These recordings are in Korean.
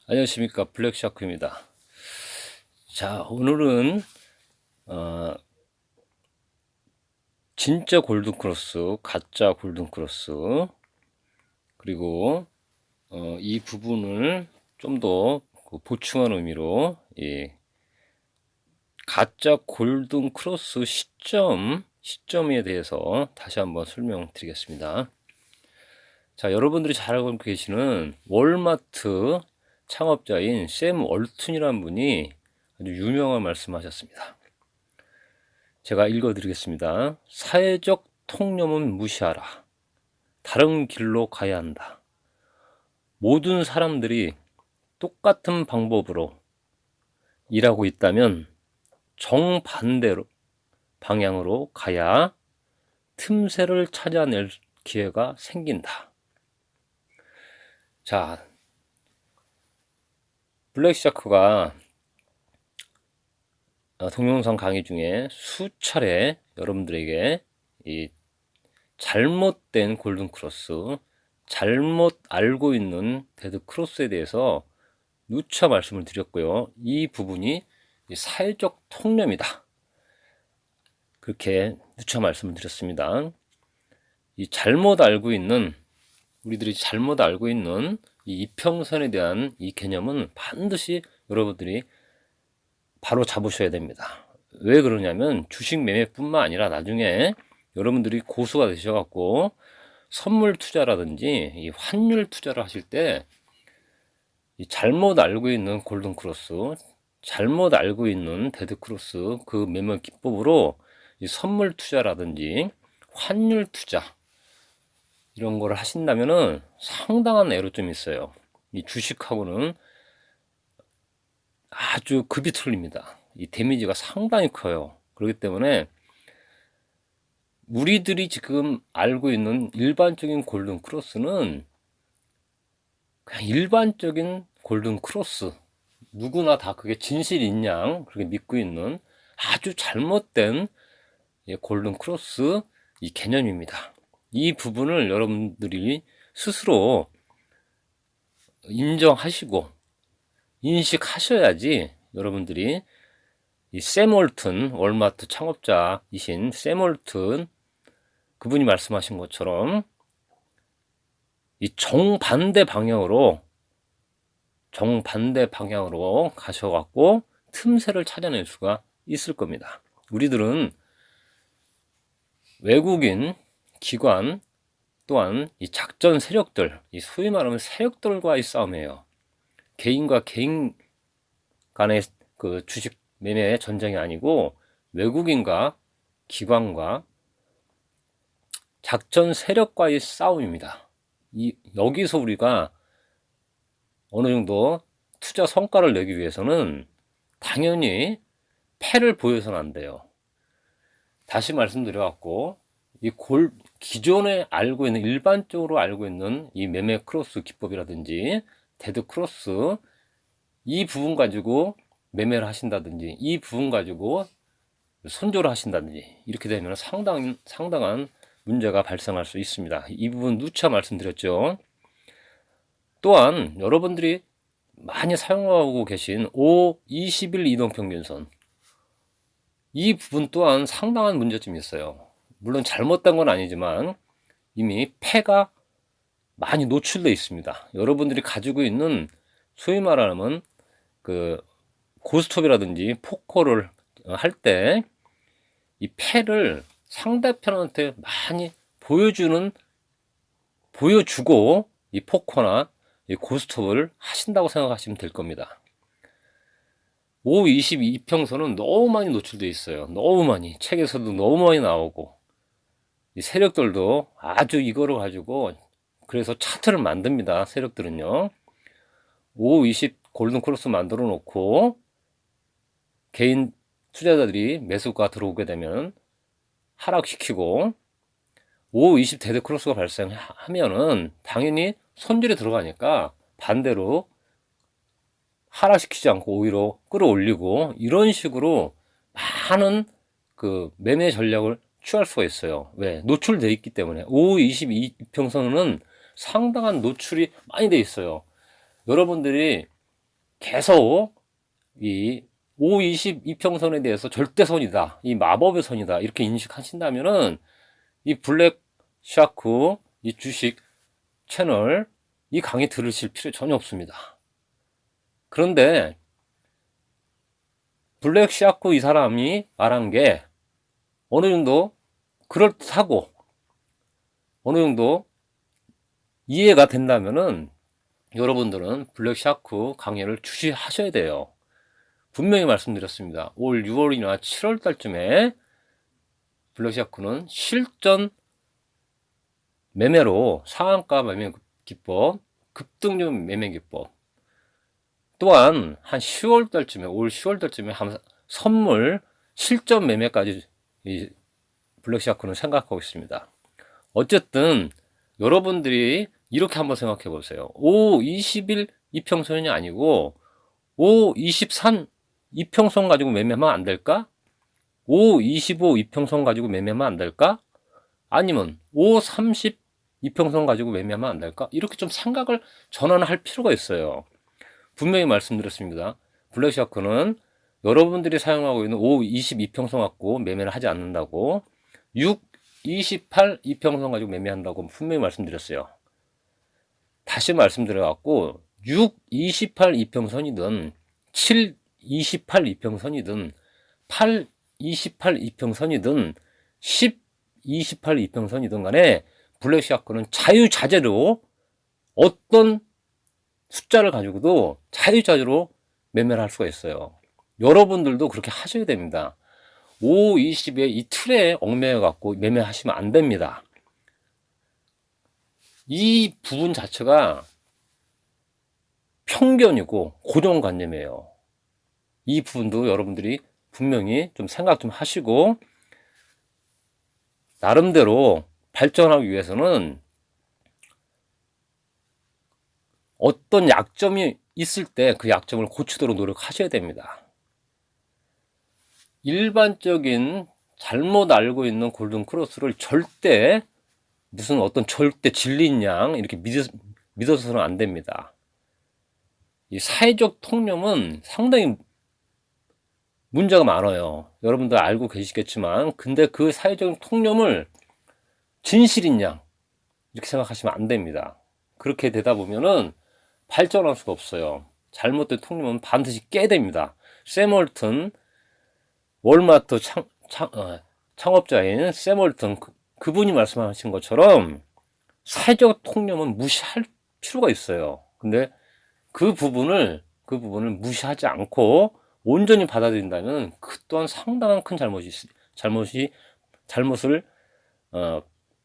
안녕하십니까, 블랙샤크입니다. 자, 오늘은 진짜 골든크로스, 가짜 골든크로스, 그리고 이 부분을 좀 더 보충한 의미로 이 가짜 골든크로스 시점에 대해서 다시 한번 설명드리겠습니다. 자, 여러분들이 잘 알고 계시는 월마트 창업자인 샘 월튼이라는 분이 아주 유명한 말씀하셨습니다. 제가 읽어드리겠습니다. 사회적 통념은 무시하라. 다른 길로 가야 한다. 모든 사람들이 똑같은 방법으로 일하고 있다면 정반대로 방향으로 가야 틈새를 찾아낼 기회가 생긴다. 자, 블랙샤크가 동영상 강의 중에 수차례 여러분들에게 이 잘못된 골든크로스, 잘못 알고 있는 데드크로스에 대해서 누차 말씀을 드렸고요. 이 부분이 사회적 통념이다. 그렇게 누차 말씀을 드렸습니다. 이 잘못 알고 있는, 우리들이 잘못 알고 있는 이 이평선에 대한 이 개념은 반드시 여러분들이 바로 잡으셔야 됩니다. 왜 그러냐면 주식 매매뿐만 아니라 나중에 여러분들이 고수가 되셔갖고 선물 투자라든지 이 환율 투자를 하실 때 이 잘못 알고 있는 골든크로스, 잘못 알고 있는 데드크로스 그 매매 기법으로 이 선물 투자라든지 환율 투자 이런 거를 하신다면은 상당한 애로점이 있어요. 이 주식하고는 아주 급이 틀립니다. 이 데미지가 상당히 커요. 그렇기 때문에 우리들이 지금 알고 있는 일반적인 골든 크로스는 그냥 일반적인 골든 크로스, 누구나 다 그게 진실인 양 그렇게 믿고 있는 아주 잘못된 골든 크로스 이 개념입니다. 이 부분을 여러분들이 스스로 인정하시고 인식하셔야지 여러분들이 이 샘 월튼, 월마트 창업자이신 샘 월튼 그분이 말씀하신 것처럼 이 정반대 방향으로 가셔갖고 틈새를 찾아낼 수가 있을 겁니다. 우리들은 외국인 기관 또한 이 작전 세력들, 이 소위 말하면 세력들과의 싸움이에요. 개인과 개인 간의 그 주식 매매 전쟁이 아니고 외국인과 기관과 작전 세력과의 싸움입니다. 여기서 우리가 어느 정도 투자 성과를 내기 위해서는 당연히 패를 보여서는 안 돼요. 다시 말씀드려갖고 기존에 알고 있는 일반적으로 알고 있는 이 매매 크로스 기법이라든지 데드 크로스 이 부분 가지고 매매를 하신다든지 이 부분 가지고 손절을 하신다든지 이렇게 되면 상당한 문제가 발생할 수 있습니다. 이 부분 누차 말씀드렸죠. 또한 여러분들이 많이 사용하고 계신 5-21 이동평균선 이 부분 또한 상당한 문제점이 있어요. 물론 잘못된 건 아니지만 이미 패가 많이 노출되어 있습니다. 여러분들이 가지고 있는 소위 말하면 그 고스톱이라든지 포커를 할 때 이 패를 상대편한테 많이 보여주고 이 포커나 이 고스톱을 하신다고 생각하시면 될 겁니다. 5-22평선은 너무 많이 노출되어 있어요. 너무 많이. 책에서도 너무 많이 나오고 이 세력들도 아주 이거를 가지고 그래서 차트를 만듭니다. 세력들은요. 5-20 골든크로스 만들어 놓고 개인 투자자들이 매수가 들어오게 되면 하락시키고 5-20 데드크로스가 발생하면은 당연히 손절이 들어가니까 반대로 하락시키지 않고 오히려 끌어올리고 이런 식으로 많은 그 매매 전략을 취할 수가 있어요. 왜? 노출되어 있기 때문에 5-22평선은 상당한 노출이 많이 되어 있어요. 여러분들이 계속 이 520 이평선에 대해서 절대선이다, 이 마법의 선이다, 이렇게 인식하신다면은 이 블랙 샤크 이 주식 채널 이 강의 들으실 필요 전혀 없습니다. 그런데 블랙 샤크 이 사람이 말한 게 어느 정도 그럴듯하고 어느 정도 이해가 된다면은 여러분들은 블랙 샤크 강의를 주시하셔야 돼요. 분명히 말씀드렸습니다. 올 6월이나 7월 달쯤에 블랙 샤크는 실전 매매로 상한가 매매 기법, 급등률 매매 기법, 또한 한 10월 달쯤에, 올 10월 달쯤에 한 선물 실전 매매까지 이 블랙 샤크는 생각하고 있습니다. 어쨌든 여러분들이 이렇게 한번 생각해 보세요. 5, 21 이평선이 아니고 5, 23 이평선 가지고 매매하면 안 될까? 5, 25 이평선 가지고 매매하면 안 될까? 아니면 5, 30 이평선 가지고 매매하면 안 될까? 이렇게 좀 생각을 전환할 필요가 있어요. 분명히 말씀드렸습니다. 블랙샤크는 여러분들이 사용하고 있는 5, 20 이평선 갖고 매매를 하지 않는다고, 6, 28 이평선 가지고 매매한다고 분명히 말씀드렸어요. 다시 말씀드려갖고 6, 28 이평선이든 7, 28 이평선이든 8, 28 이평선이든 10, 28 이평선이든 간에 블랙샤크는 자유자재로 어떤 숫자를 가지고도 자유자재로 매매를 할 수가 있어요. 여러분들도 그렇게 하셔야 됩니다. 5, 20의 이 틀에 얽매여 갖고 매매하시면 안 됩니다. 이 부분 자체가 편견이고 고정관념이에요. 이 부분도 여러분들이 분명히 좀 생각 좀 하시고, 나름대로 발전하기 위해서는 어떤 약점이 있을 때 그 약점을 고치도록 노력하셔야 됩니다. 일반적인 잘못 알고 있는 골든 크로스를 절대 무슨 어떤 절대 진리인 양 이렇게 믿어서는 안 됩니다. 이 사회적 통념은 상당히 문제가 많아요. 여러분들 알고 계시겠지만, 근데 그 사회적 통념을 진실인 양 이렇게 생각하시면 안 됩니다. 그렇게 되다 보면은 발전할 수가 없어요. 잘못된 통념은 반드시 깨야 됩니다. 샘 월튼, 월마트 창업자인 샘 월튼 그분이 말씀하신 것처럼 사회적 통념은 무시할 필요가 있어요. 근데 그 부분을 무시하지 않고 온전히 받아들인다면 그 또한 상당한 큰 잘못을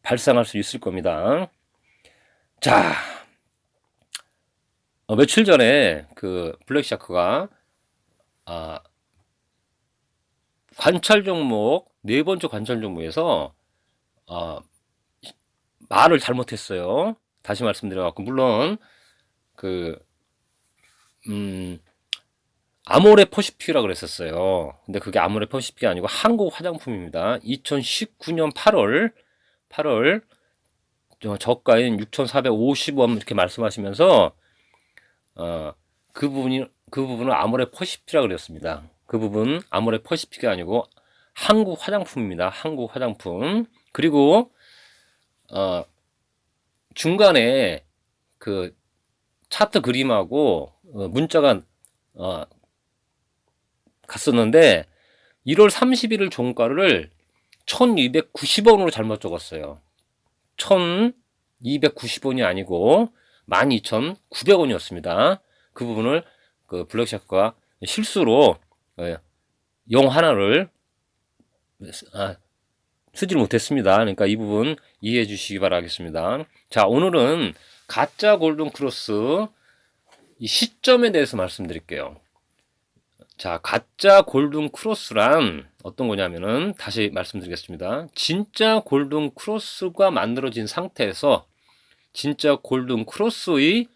발생할 수 있을 겁니다. 자, 며칠 전에 그 블랙샤크가 관찰 종목, 네 번째 관찰 종목에서 말을 잘못했어요. 다시 말씀드려갖고, 물론 그 아모레 퍼시픽이라고 그랬었어요. 근데 그게 아모레 퍼시픽이 아니고 한국 화장품입니다. 2019년 8월 저가인 6,450원 이렇게 말씀하시면서 그 부분을 아모레 퍼시픽이라고 그랬습니다. 그 부분 아모레 퍼시픽이 아니고 한국 화장품입니다. 한국 화장품. 그리고 중간에 그 차트 그림하고 문자가 갔었는데 1월 31일 종가를 1290원으로 잘못 적었어요. 1290원이 아니고 12,900원이었습니다. 그 부분을 그 블랙샤크가 실수로 0 하나를 쓰지를 못했습니다. 그러니까 이 부분 이해해 주시기 바라겠습니다. 자, 오늘은 가짜 골든 크로스 이 시점에 대해서 말씀드릴게요. 자, 가짜 골든 크로스란 어떤 거냐면은 다시 말씀드리겠습니다. 진짜 골든 크로스가 만들어진 상태에서 진짜 골든 크로스의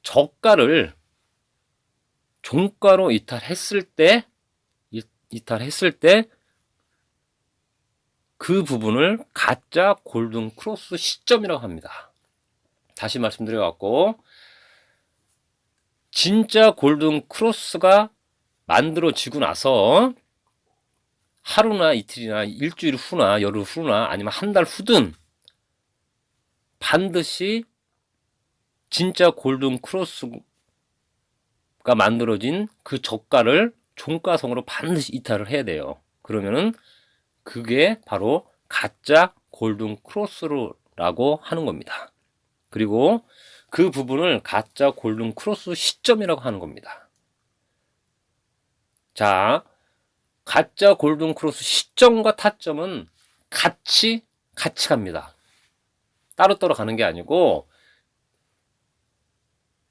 저가를 종가로 이탈했을 때 그 부분을 가짜 골든 크로스 시점이라고 합니다. 다시 말씀드려갖고, 진짜 골든 크로스가 만들어지고 나서 하루나 이틀이나 일주일 후나 열흘 후나 아니면 한 달 후든 반드시 진짜 골든 크로스가 만들어진 그 저가를 종가성으로 반드시 이탈을 해야 돼요. 그러면은 그게 바로 가짜 골든 크로스라고 하는 겁니다. 그리고 그 부분을 가짜 골든 크로스 시점이라고 하는 겁니다. 자, 가짜 골든 크로스 시점과 타점은 같이 갑니다. 따로따로 가는 게 아니고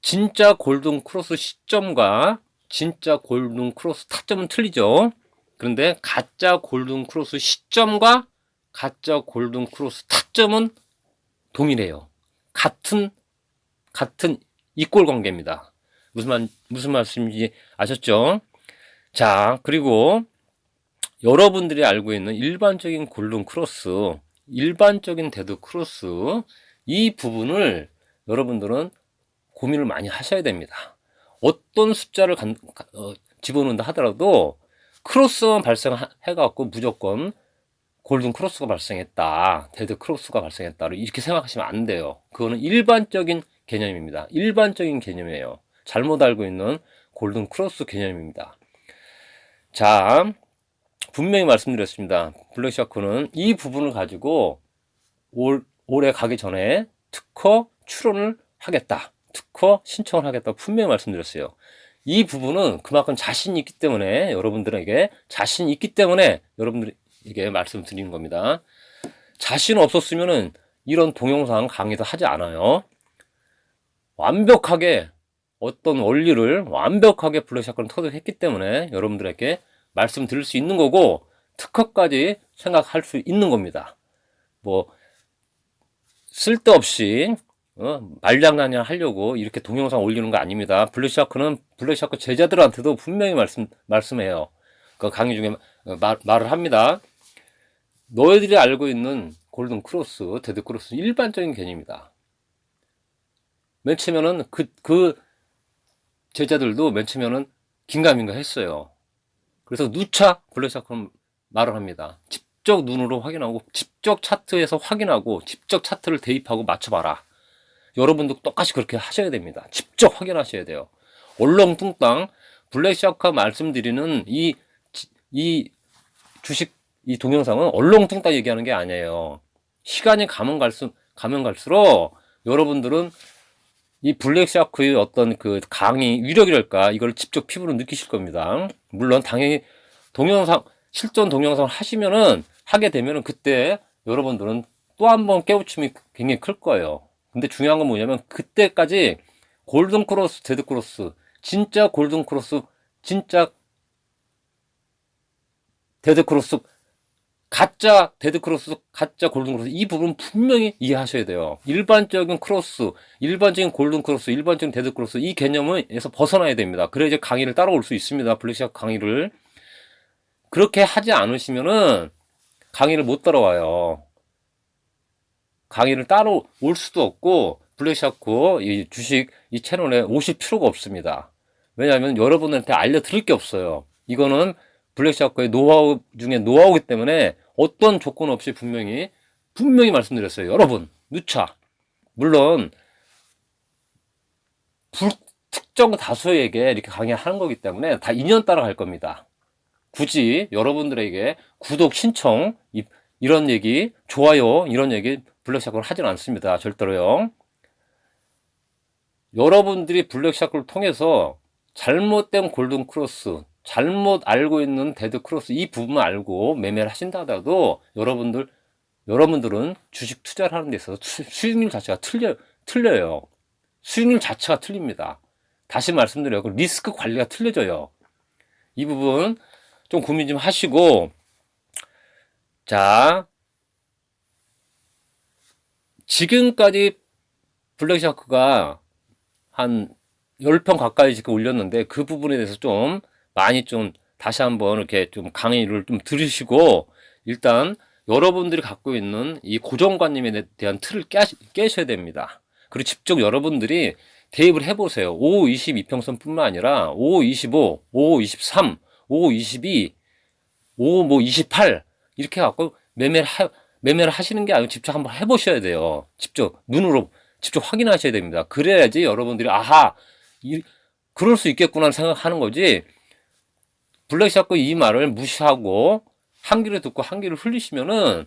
진짜 골든 크로스 시점과 진짜 골든 크로스 타점은 틀리죠. 그런데 가짜 골든 크로스 시점과 가짜 골든 크로스 타점은 동일해요. 같은 이꼴 관계입니다. 무슨 말씀인지 아셨죠? 자, 그리고 여러분들이 알고 있는 일반적인 골든 크로스, 일반적인 데드 크로스, 이 부분을 여러분들은 고민을 많이 하셔야 됩니다. 어떤 숫자를 집어넣는다 하더라도 크로스만 발생해갖고 무조건 골든 크로스가 발생했다, 데드 크로스가 발생했다 이렇게 생각하시면 안 돼요. 그거는 일반적인 개념입니다. 일반적인 개념이에요. 잘못 알고 있는 골든 크로스 개념입니다. 자, 분명히 말씀드렸습니다. 블랙샤크는 이 부분을 가지고 올해 가기 전에 특허 출원을 하겠다, 특허 신청을 하겠다 분명히 말씀드렸어요. 이 부분은 그만큼 자신이 있기 때문에 여러분들에게 자신이 있기 때문에 여러분들에게 말씀드리는 겁니다. 자신 없었으면은 이런 동영상 강의도 하지 않아요. 완벽하게 어떤 원리를 완벽하게 블랙샤크는 터득했기 때문에 여러분들에게 말씀드릴 수 있는 거고 특허까지 생각할 수 있는 겁니다. 뭐 쓸데없이 말장난이나 하려고 이렇게 동영상 올리는 거 아닙니다. 블랙샤크는 블랙샤크 제자들한테도 분명히 말씀해요. 그 강의 중에 말을 합니다. 너희들이 알고 있는 골든 크로스, 데드 크로스 일반적인 개념이다. 맨 처음에는 그 제자들도 맨 처음에는 긴가민가 했어요. 그래서 누차 블랙샤크는 말을 합니다. 직접 눈으로 확인하고 직접 차트에서 확인하고 직접 차트를 대입하고 맞춰봐라. 여러분도 똑같이 그렇게 하셔야 됩니다. 직접 확인하셔야 돼요. 얼렁뚱땅 블랙샤크가 말씀드리는 이 주식 이 동영상은 얼렁뚱땅 얘기하는 게 아니에요. 시간이 가면 갈수록 여러분들은 이 블랙샤크의 어떤 그 강의 위력이랄까 이걸 직접 피부로 느끼실 겁니다. 물론 당연히 실전 동영상을 하게 되면은 그때 여러분들은 또 한 번 깨우침이 굉장히 클 거예요. 근데 중요한 건 뭐냐면 그때까지 골든 크로스, 데드 크로스, 진짜 골든 크로스, 진짜 데드 크로스, 가짜 데드 크로스, 가짜 골든 크로스 이 부분 분명히 이해하셔야 돼요. 일반적인 크로스, 일반적인 골든 크로스, 일반적인 데드 크로스 이 개념에서 벗어나야 됩니다. 그래야 이제 강의를 따라올 수 있습니다. 블랙샤크 강의를. 그렇게 하지 않으시면은 강의를 못 따라와요. 강의를 따로 올 수도 없고 블랙샤크 이 주식 이 채널에 오실 필요가 없습니다. 왜냐하면 여러분한테 알려드릴 게 없어요. 이거는 블랙샤크의 노하우 중에 노하우이기 때문에 어떤 조건 없이 분명히 말씀드렸어요. 여러분 누차 물론 불특정 다수에게 이렇게 강의하는 거기 때문에 다 인연 따라 갈 겁니다. 굳이 여러분들에게 구독 신청 이런 얘기 좋아요 이런 얘기 블랙샤크를 하진 않습니다. 절대로요. 여러분들이 블랙샤크를 통해서 잘못된 골든 크로스, 잘못 알고 있는 데드 크로스 이 부분만 알고 매매를 하신다 하더라도 여러분들은 주식 투자를 하는 데 있어서 수익률 자체가 틀려요. 수익률 자체가 틀립니다. 다시 말씀드려요. 리스크 관리가 틀려져요. 이 부분 좀 고민 좀 하시고, 자, 지금까지 블랙샤크가 한 10편 가까이 지금 올렸는데 그 부분에 대해서 좀 많이 좀 다시 한번 이렇게 좀 강의를 좀 들으시고 일단 여러분들이 갖고 있는 이 고정관념에 대한 틀을 깨셔야 됩니다. 그리고 직접 여러분들이 대입을 해보세요. 5, 20 이평선뿐만 아니라 5, 25, 5, 23, 5, 22, 5, 뭐 28 이렇게 해갖고 매매를 하시는 게 아니고 직접 한번 해보셔야 돼요. 직접 눈으로 직접 확인하셔야 됩니다. 그래야지 여러분들이 아하 그럴 수 있겠구나 생각하는 거지. 블랙 샤크 이 말을 무시하고 한 귀를 듣고 한 귀를 흘리시면은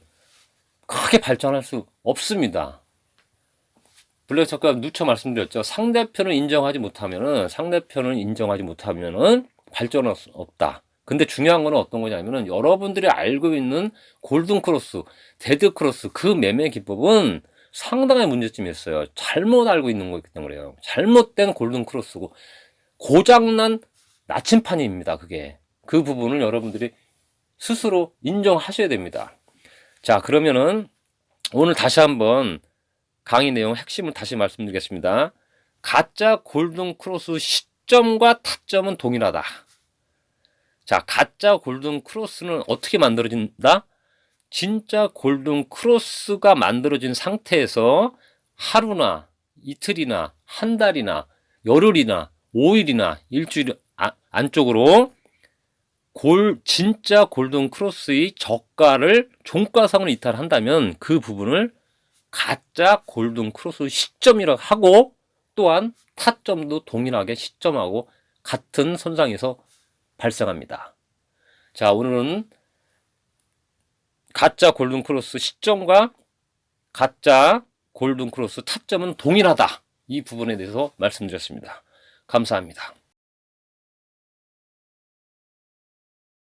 크게 발전할 수 없습니다. 블랙 샤크가 누차 말씀드렸죠. 상대편을 인정하지 못하면은 발전할 수 없다. 근데 중요한 거는 어떤 거냐면은 여러분들이 알고 있는 골든 크로스, 데드 크로스 그 매매 기법은 상당히 문제점이 있어요. 잘못 알고 있는 거기 때문에 그래요. 잘못된 골든 크로스고 고장난 나침판입니다. 그게. 그 부분을 여러분들이 스스로 인정하셔야 됩니다. 자, 그러면은 오늘 다시 한번 강의 내용 핵심을 다시 말씀드리겠습니다. 가짜 골든 크로스 시점과 타점은 동일하다. 자, 가짜 골든 크로스는 어떻게 만들어진다? 진짜 골든 크로스가 만들어진 상태에서 하루나 이틀이나 한 달이나 열흘이나 5일이나 일주일 안쪽으로 진짜 골든 크로스의 저가를 종가상으로 이탈한다면 그 부분을 가짜 골든 크로스 시점이라고 하고 또한 타점도 동일하게 시점하고 같은 선상에서 발생합니다. 자, 오늘은 가짜 골든 크로스 시점과 가짜 골든 크로스 타점은 동일하다. 이 부분에 대해서 말씀드렸습니다. 감사합니다.